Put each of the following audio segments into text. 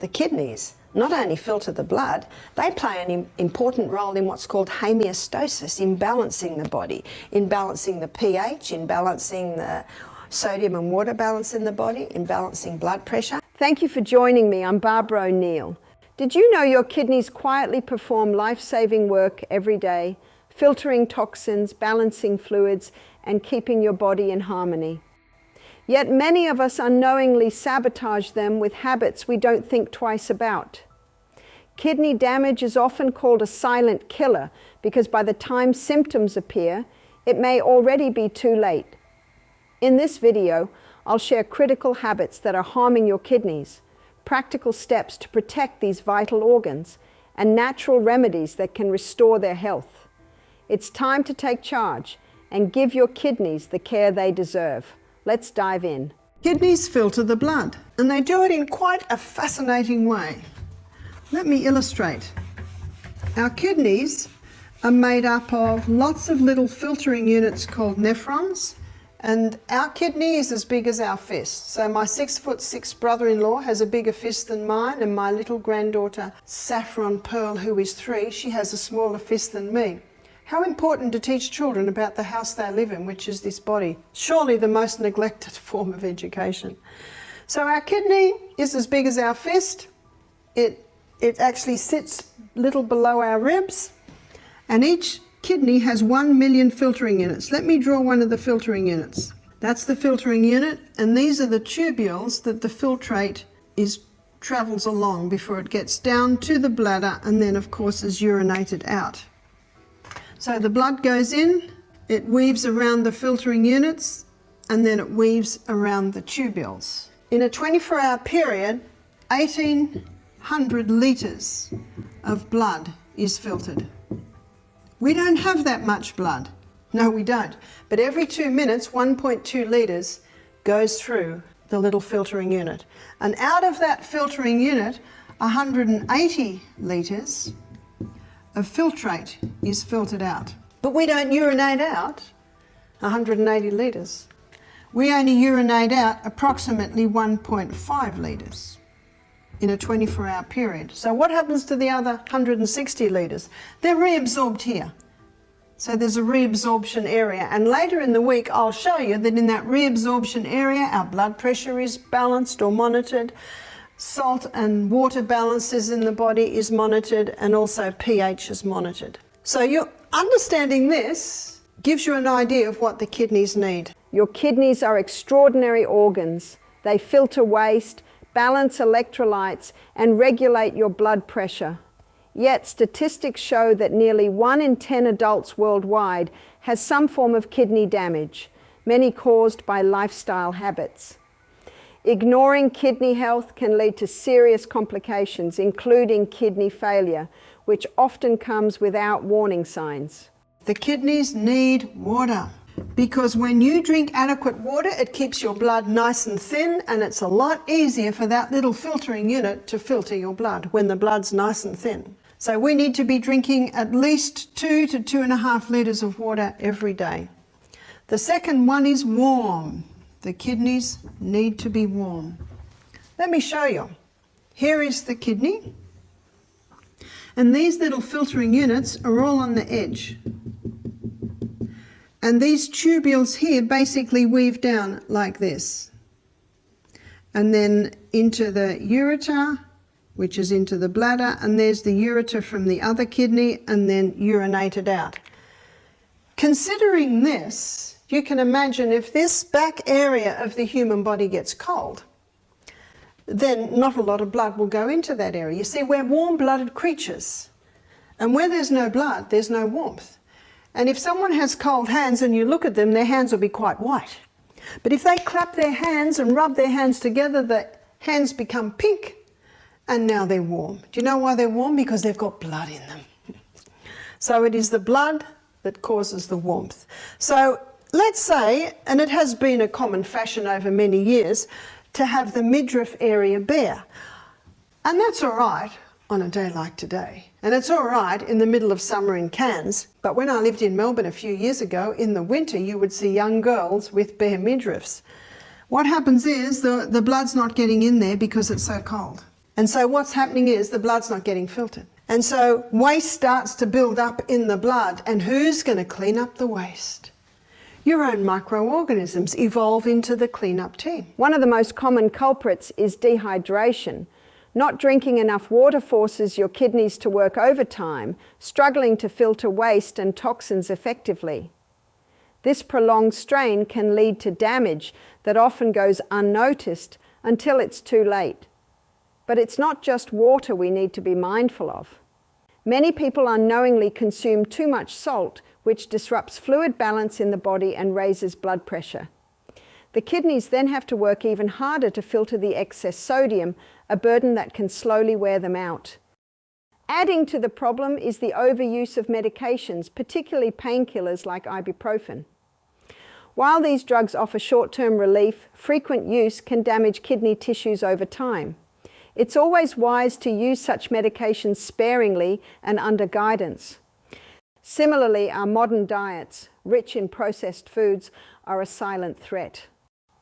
The kidneys not only filter the blood, they play an important role in what's called homeostasis, in balancing the body, in balancing the pH, in balancing the sodium and water balance in the body, in balancing blood pressure. Thank you for joining me. I'm Barbara O'Neill. Did you know your kidneys quietly perform life-saving work every day, filtering toxins, balancing fluids, and keeping your body in harmony? Yet many of us unknowingly sabotage them with habits we don't think twice about. Kidney damage is often called a silent killer because by the time symptoms appear, it may already be too late. In this video, I'll share critical habits that are harming your kidneys, practical steps to protect these vital organs, and natural remedies that can restore their health. It's time to take charge and give your kidneys the care they deserve. Let's dive in. Kidneys filter the blood, and they do it in quite a fascinating way. Let me illustrate. Our kidneys are made up of lots of little filtering units called nephrons, and our kidney is as big as our fist. So my 6'6" brother-in-law has a bigger fist than mine, and my little granddaughter, Saffron Pearl, who is 3, she has a smaller fist than me. How important to teach children about the house they live in, which is this body. Surely the most neglected form of education. So our kidney is as big as our fist. It actually sits little below our ribs, and each kidney has 1 million filtering units. Let me draw one of the filtering units. That's the filtering unit, and these are the tubules that the filtrate travels along before it gets down to the bladder and then of course is urinated out. So the blood goes in, it weaves around the filtering units, and then it weaves around the tubules. In a 24-hour period, 1,800 litres of blood is filtered. We don't have that much blood. No, we don't. But every 2 minutes, 1.2 litres goes through the little filtering unit. And out of that filtering unit, 180 litres of filtrate is filtered out. But we don't urinate out 180 litres. We only urinate out approximately 1.5 litres in a 24-hour period. So what happens to the other 160 litres? They're reabsorbed here. So there's a reabsorption area, and later in the week I'll show you that in that reabsorption area our blood pressure is balanced or monitored, salt and water balances in the body is monitored, and also pH is monitored. So you're understanding this gives you an idea of what the kidneys need. Your kidneys are extraordinary organs. They filter waste, balance electrolytes, and regulate your blood pressure. Yet statistics show that nearly 1 in 10 adults worldwide has some form of kidney damage, many caused by lifestyle habits. Ignoring kidney health can lead to serious complications, including kidney failure, which often comes without warning signs. The kidneys need water, because when you drink adequate water, it keeps your blood nice and thin, and it's a lot easier for that little filtering unit to filter your blood when the blood's nice and thin. So we need to be drinking at least 2 to 2.5 litres of water every day. The second one is warm. The kidneys need to be warm. Let me show you. Here is the kidney, and these little filtering units are all on the edge. And these tubules here basically weave down like this, and then into the ureter, which is into the bladder, and there's the ureter from the other kidney, and then urinated out. Considering this, you can imagine if this back area of the human body gets cold, then not a lot of blood will go into that area. You see, we're warm-blooded creatures, and where there's no blood, there's no warmth. And if someone has cold hands and you look at them, their hands will be quite white. But if they clap their hands and rub their hands together, the hands become pink, and now they're warm. Do you know why they're warm? Because they've got blood in them. So it is the blood that causes the warmth. So let's say, and it has been a common fashion over many years, to have the midriff area bare. And that's all right on a day like today. And it's all right in the middle of summer in Cairns. But when I lived in Melbourne a few years ago, in the winter, you would see young girls with bare midriffs. What happens is the blood's not getting in there because it's so cold. And so what's happening is the blood's not getting filtered. And so waste starts to build up in the blood. And who's going to clean up the waste? Your own microorganisms evolve into the cleanup team. One of the most common culprits is dehydration. Not drinking enough water forces your kidneys to work overtime, struggling to filter waste and toxins effectively. This prolonged strain can lead to damage that often goes unnoticed until it's too late. But it's not just water we need to be mindful of. Many people unknowingly consume too much salt, which disrupts fluid balance in the body and raises blood pressure. The kidneys then have to work even harder to filter the excess sodium, a burden that can slowly wear them out. Adding to the problem is the overuse of medications, particularly painkillers like ibuprofen. While these drugs offer short-term relief, frequent use can damage kidney tissues over time. It's always wise to use such medications sparingly and under guidance. Similarly, our modern diets, rich in processed foods, are a silent threat.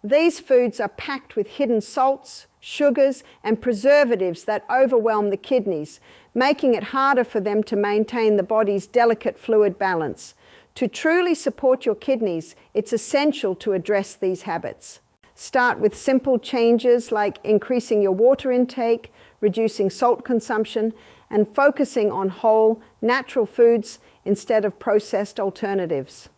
These foods are packed with hidden salts, sugars, and preservatives that overwhelm the kidneys, making it harder for them to maintain the body's delicate fluid balance. To truly support your kidneys, it's essential to address these habits. Start with simple changes like increasing your water intake, reducing salt consumption, and focusing on whole, natural foods instead of processed alternatives.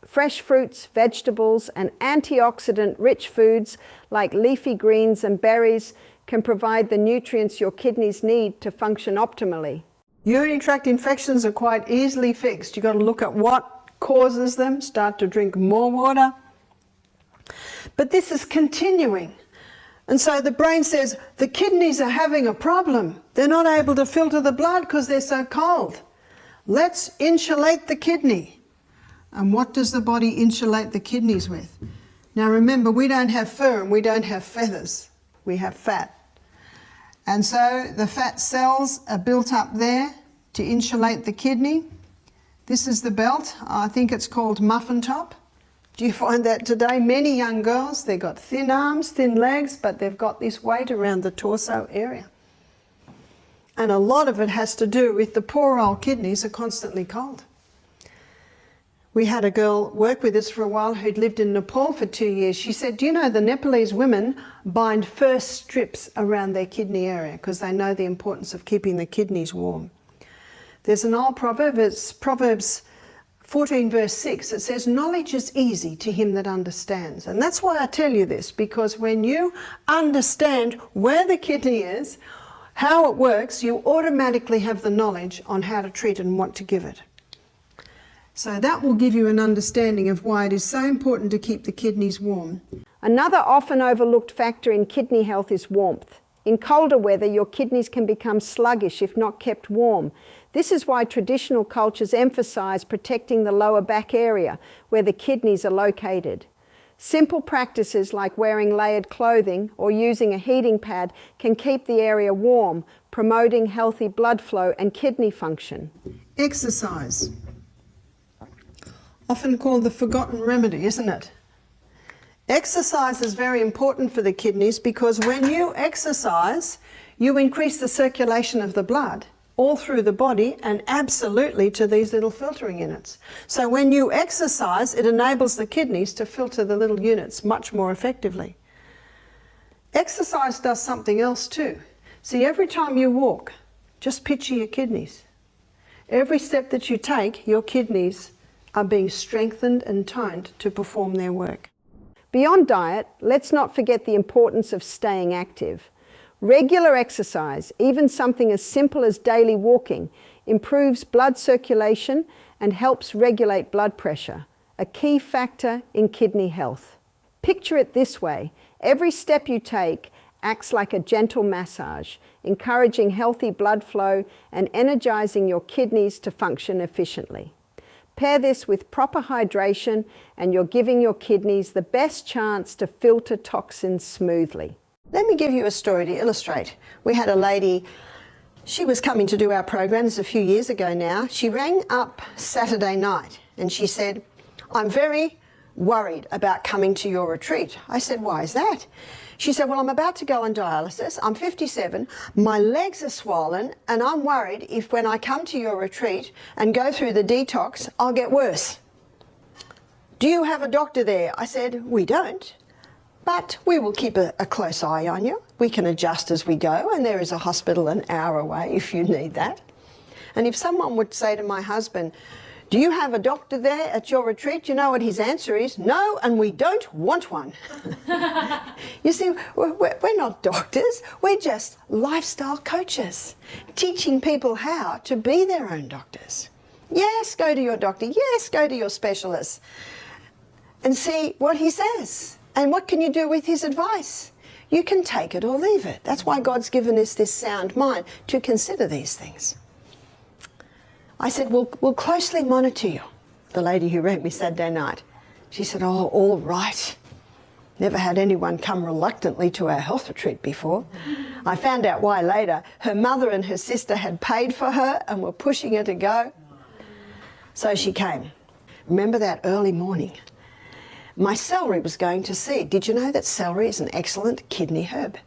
Fresh fruits, vegetables, and antioxidant-rich foods like leafy greens and berries can provide the nutrients your kidneys need to function optimally. Urinary tract infections are quite easily fixed. You've got to look at what causes them, start to drink more water. But this is continuing. And so the brain says, the kidneys are having a problem. They're not able to filter the blood because they're so cold. Let's insulate the kidney. And what does the body insulate the kidneys with? Now remember, we don't have fur and we don't have feathers. We have fat. And so the fat cells are built up there to insulate the kidney. This is the belt. I think it's called muffin top. Do you find that today? Many young girls, they've got thin arms, thin legs, but they've got this weight around the torso area. And a lot of it has to do with the poor old kidneys are constantly cold. We had a girl work with us for a while who'd lived in Nepal for 2 years. She said, do you know the Nepalese women bind fur strips around their kidney area because they know the importance of keeping the kidneys warm. There's an old proverb, it's Proverbs 14 verse 6, it says, knowledge is easy to him that understands. And that's why I tell you this, because when you understand where the kidney is, how it works, you automatically have the knowledge on how to treat it and what to give it. So that will give you an understanding of why it is so important to keep the kidneys warm. Another often overlooked factor in kidney health is warmth. In colder weather, your kidneys can become sluggish if not kept warm. This is why traditional cultures emphasize protecting the lower back area where the kidneys are located. Simple practices like wearing layered clothing or using a heating pad can keep the area warm, promoting healthy blood flow and kidney function. Exercise. Often called the forgotten remedy, isn't it? Exercise is very important for the kidneys because when you exercise, you increase the circulation of the blood all through the body and absolutely to these little filtering units. So when you exercise, it enables the kidneys to filter the little units much more effectively. Exercise does something else too. See, every time you walk, just picture your kidneys. Every step that you take, your kidneys are being strengthened and toned to perform their work. Beyond diet, let's not forget the importance of staying active. Regular exercise, even something as simple as daily walking, improves blood circulation and helps regulate blood pressure, a key factor in kidney health. Picture it this way: every step you take acts like a gentle massage, encouraging healthy blood flow and energizing your kidneys to function efficiently. Pair this with proper hydration and you're giving your kidneys the best chance to filter toxins smoothly. Let me give you a story to illustrate. We had a lady, she was coming to do our programs a few years ago now. She rang up Saturday night and she said, I'm very worried about coming to your retreat. I said, why is that? She said, well, I'm about to go on dialysis. I'm 57. My legs are swollen and I'm worried if when I come to your retreat and go through the detox, I'll get worse. Do you have a doctor there? I said, we don't, but we will keep a close eye on you. We can adjust as we go, and there is a hospital an hour away if you need that. And if someone would say to my husband, do you have a doctor there at your retreat? You know what his answer is? No, and we don't want one. You see, we're not doctors. We're just lifestyle coaches, teaching people how to be their own doctors. Yes, go to your doctor. Yes, go to your specialist and see what he says. And what can you do with his advice? You can take it or leave it. That's why God's given us this sound mind to consider these things. I said, we'll closely monitor you. The lady who rang me Saturday night, she said, oh, all right. Never had anyone come reluctantly to our health retreat before. I found out why later. Her mother and her sister had paid for her and were pushing her to go. So she came. Remember that early morning? My celery was going to seed. Did you know that celery is an excellent kidney herb?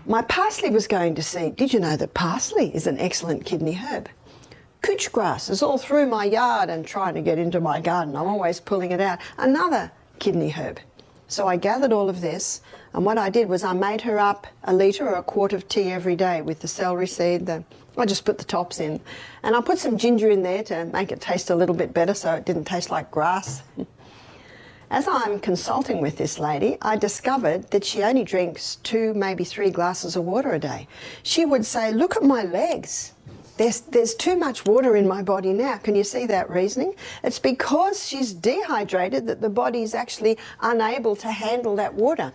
My parsley was going to seed. Did you know that parsley is an excellent kidney herb? Couch grass is all through my yard and trying to get into my garden. I'm always pulling it out. Another kidney herb. So I gathered all of this, and what I did was I made her up a litre or a quart of tea every day with the celery seed. I just put the tops in. And I put some ginger in there to make it taste a little bit better so it didn't taste like grass. As I'm consulting with this lady, I discovered that she only drinks 2, maybe 3 glasses of water a day. She would say, look at my legs. There's too much water in my body now. Can you see that reasoning? It's because she's dehydrated that the body's actually unable to handle that water.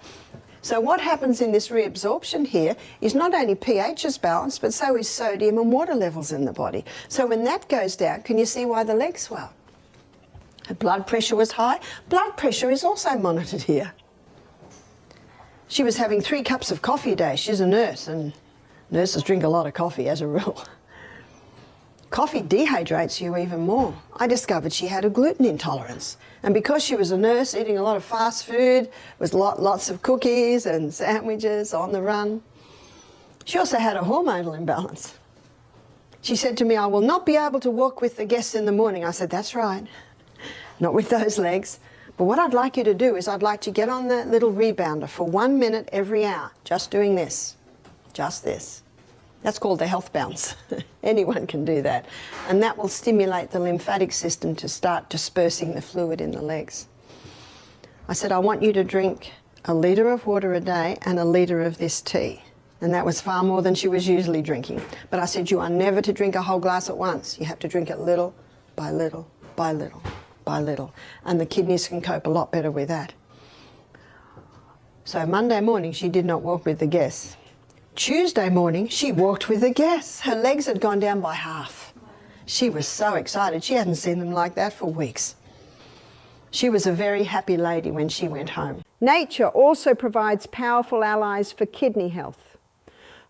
So what happens in this reabsorption here is not only pH is balanced, but so is sodium and water levels in the body. So when that goes down, can you see why the legs swell? Her blood pressure was high. Blood pressure is also monitored here. She was having 3 cups of coffee a day. She's a nurse, and nurses drink a lot of coffee as a rule. Coffee dehydrates you even more. I discovered she had a gluten intolerance. And because she was a nurse eating a lot of fast food, with lots of cookies and sandwiches on the run, she also had a hormonal imbalance. She said to me, I will not be able to walk with the guests in the morning. I said, that's right. Not with those legs. But what I'd like you to do is I'd like to get on the little rebounder for 1 minute every hour, just doing this, just this. That's called the health bounce. Anyone can do that. And that will stimulate the lymphatic system to start dispersing the fluid in the legs. I said, I want you to drink a litre of water a day and a litre of this tea. And that was far more than she was usually drinking. But I said, you are never to drink a whole glass at once. You have to drink it little by little by little by little. And the kidneys can cope a lot better with that. So Monday morning, she did not walk with the guests. Tuesday morning, she walked with the guests. Her legs had gone down by half. She was so excited. She hadn't seen them like that for weeks. She was a very happy lady when she went home. Nature also provides powerful allies for kidney health.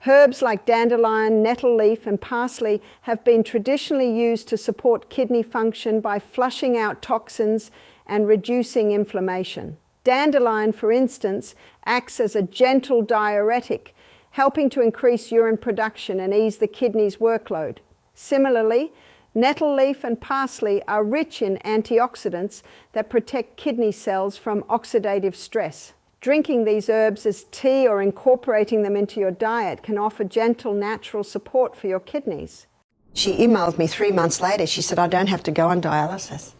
Herbs like dandelion, nettle leaf and parsley have been traditionally used to support kidney function by flushing out toxins and reducing inflammation. Dandelion, for instance, acts as a gentle diuretic, helping to increase urine production and ease the kidney's workload. Similarly, nettle leaf and parsley are rich in antioxidants that protect kidney cells from oxidative stress. Drinking these herbs as tea or incorporating them into your diet can offer gentle, natural support for your kidneys. She emailed me 3 months later. She said, I don't have to go on dialysis.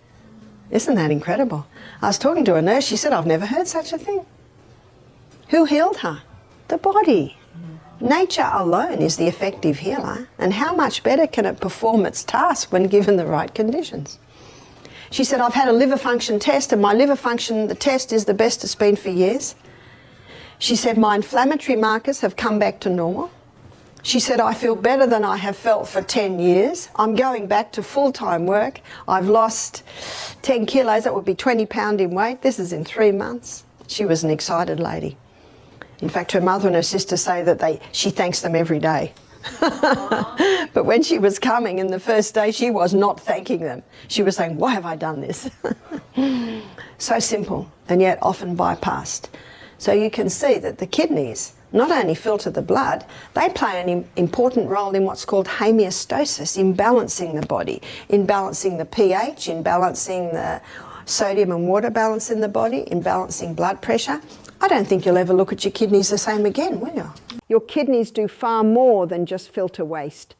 Isn't that incredible? I was talking to a nurse. She said, I've never heard such a thing. Who healed her? The body. Nature alone is the effective healer, and how much better can it perform its task when given the right conditions? She said, I've had a liver function test, and my liver function, the test is the best it's been for years. She said, my inflammatory markers have come back to normal. She said, I feel better than I have felt for 10 years. I'm going back to full-time work. I've lost 10 kilos, that would be 20 pounds in weight. This is in 3 months. She was an excited lady. In fact, her mother and her sister say that she thanks them every day. But when she was coming in the first day, she was not thanking them. She was saying, why have I done this? So simple, and yet often bypassed. So you can see that the kidneys not only filter the blood, they play an important role in what's called homeostasis, in balancing the body, in balancing the pH, in balancing the sodium and water balance in the body, in balancing blood pressure. I don't think you'll ever look at your kidneys the same again, will you? Your kidneys do far more than just filter waste.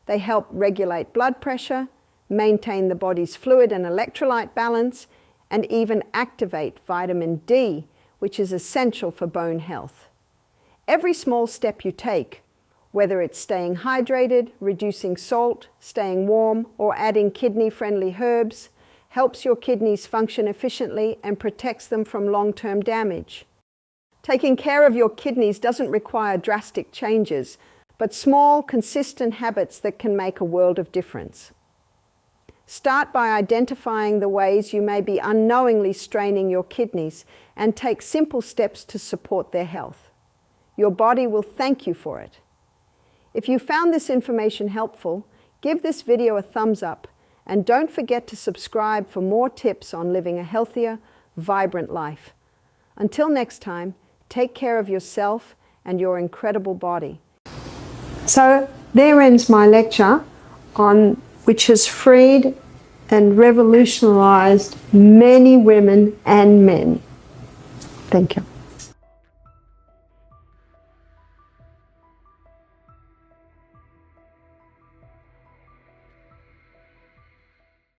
They help regulate blood pressure, maintain the body's fluid and electrolyte balance, and even activate vitamin D, which is essential for bone health. Every small step you take, whether it's staying hydrated, reducing salt, staying warm, or adding kidney-friendly herbs, helps your kidneys function efficiently and protects them from long-term damage. Taking care of your kidneys doesn't require drastic changes, but small, consistent habits that can make a world of difference. Start by identifying the ways you may be unknowingly straining your kidneys and take simple steps to support their health. Your body will thank you for it. If you found this information helpful, give this video a thumbs up and don't forget to subscribe for more tips on living a healthier, vibrant life. Until next time, take care of yourself and your incredible body. So there ends my lecture on which has freed and revolutionized many women and men. Thank you.